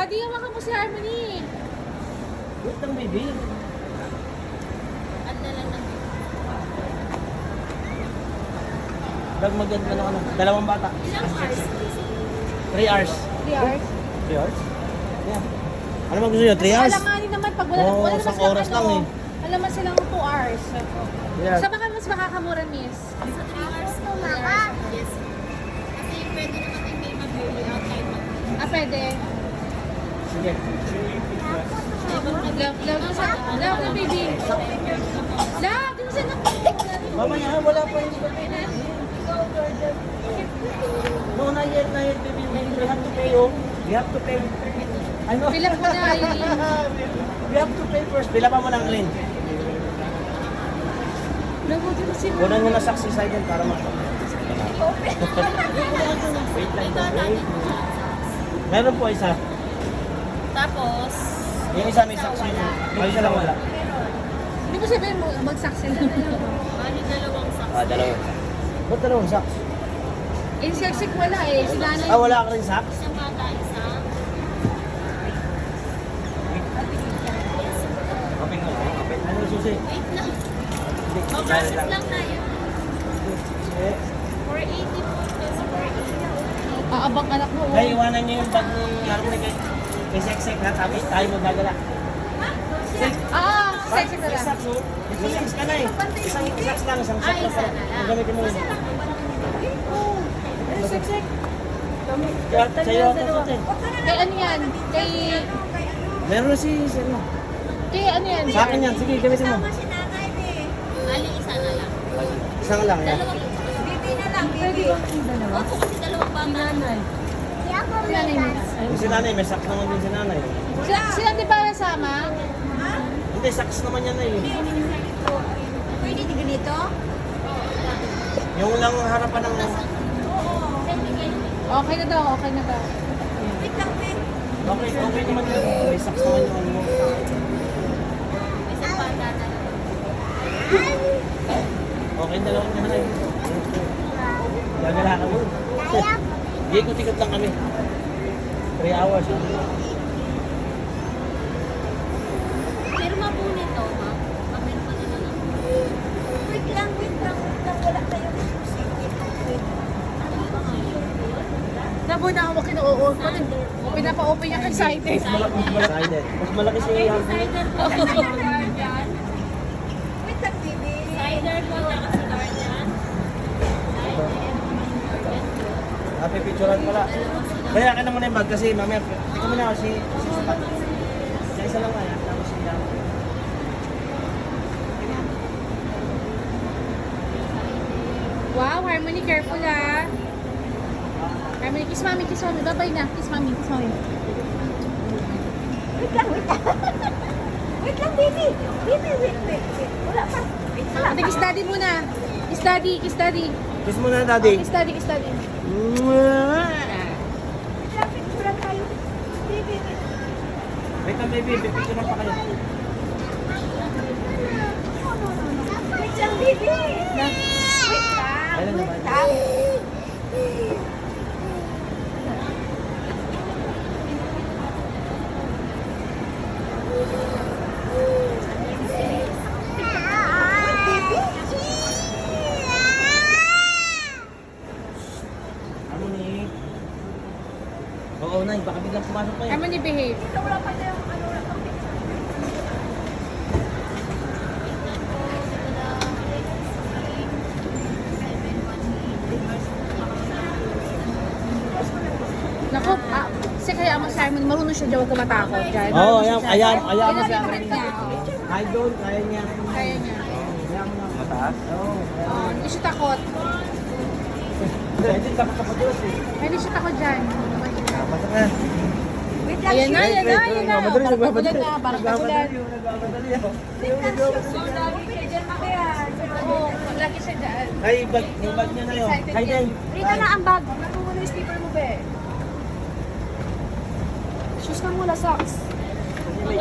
Daddy, hawakan mo si Harmony. Wait lang, baby. At na lang ng Maganda na ano. Dalawang bata. ilang hours? 3 hours. 3 hours? 3 hours? Yeah. Ano ba gusto nyo? 3 hours? Alanganin naman pag wala, Oo, wala naman isang silang oras lang eh. Alam mo silang 2 hours. Yeah. Sa baka mas makakamura, miss. Sa 3 hours po, mama. Yes. Kasi pwede naman yung may mag-early out time. Ah, pwede. Sige. Love na baby. Love, dito sa anak mo. Mamaya, wala pa hindi pa pwede. No, not yet, baby. We have to pay, oh. We have to pay. Ano? Fill up mo na, Eileen. We have to pay first. Pila pa mo ng clean. Love mo dito si Kunan mo na saksi side yan para mak... Wait lang po, wait. Meron po isa. Tapos, Yung isa may saksi. May isa lang wala. Hindi mo sabihin mo, magsaksi lang. bali dalawang saks. Dalawang. Ba't dalawang saks? Inseksik wala eh. Si nanay. Wala ka rin saks? Isang bata, isa. Kapit mo. Kapit. Ano yung susi? Wait lang. Hindi. Process lang tayo. Sige. 480 po. Plus 480. Aabang anak mo. Kaya iwanan niyo yung bag ni Harmony kay Seksek ha. Sabi tayo magdadala. Sexy ka May lang. saks oh. May saks ka na eh. Isang saks lang. Isang saks lang. isa na lang. Ang gamitin mo yun. Sexy. Kaya sa'yo ito susi. Kay ano yan? Kay... Meron na si Sino. Kay ano yan? Sa akin yan. Sige, gamitin mo. Bali, isa na lang. Isang lang yan. Dalawang Pwede ba ang dalawa? Opo, kasi dalawang bata. Nanay. Si nanay mo. Yung si nanay, may saks naman din si nanay. Sila di ba nasama? Hindi, saks naman yan na eh. Pwede di ganito? Yung lang harapan ng... Okay na daw, okay na daw. Wait lang, wait. Okay, okay naman yun. May saks naman yung ano mo. Isang bata na lang. Okay, dalawang nanay. Gagala kami. Hindi, ikot-ikot lang kami. 3 hours. Pirma po nito, ma'am. Papirma na lang. Wait lang, wait lang. Wala tayong Nabo na ako kinuopen. Pinapa-open niya kay Saiden. Excited. Mas malaki si Harmony. Cider po, tsaka si guardian. Wait lang, baby. Cider po, tsaka si guardian. Pipicturan pala. Kaya ka na muna yung bag kasi mamaya. Ikaw muna kasi sapat. Sa isa lang yan. Tapos siya. Wow, Harmony, careful ha. Harmony, kiss mommy, kiss mommy. Bye-bye na. Kiss mommy, kiss mommy. Wait lang, wait lang. Wait lang, baby. Baby, wait. Wala pa. Ate, kiss daddy muna. Kiss daddy, kiss daddy. Kiss mo na, daddy. Kiss daddy, kiss daddy. Picture tayo. Baby, wait. Wait lang, baby. Pipicturan pa kayo. Wait lang, baby. Wait lang. Ayun na Wait naman. lang. Harmony. Oo, Nay. Baka biglang pumasok pa yun. Harmony, behave. Wala pa tayong ano na pang Naku, kasi kaya mo si Harmony, marunong siya dyan, huwag ka matakot dyan. Oo, Marunong siya ayan dyan. mo Yan si ang favorite Harmony. niya. Oo. Kahit doon, kaya niya. Kaya niya. Kaya mo na. Mataas? Oo. Hindi siya takot. Hindi, takot sa Diyos eh. Hindi siya takot dyan. Basta ka. Wait lang. Ayan na, ayan na, ayan na. Nagmamadali, Parang nagmamadali. tagulan na, parang tagulan. Nagmamadali ako. Oo, lagi siya dyan. Ay, yung bag niya na yun. Excited Ay, yan. Day. Rita na ang bag. Nakuha na yung slipper mo, be. Shoes ka muna, socks. May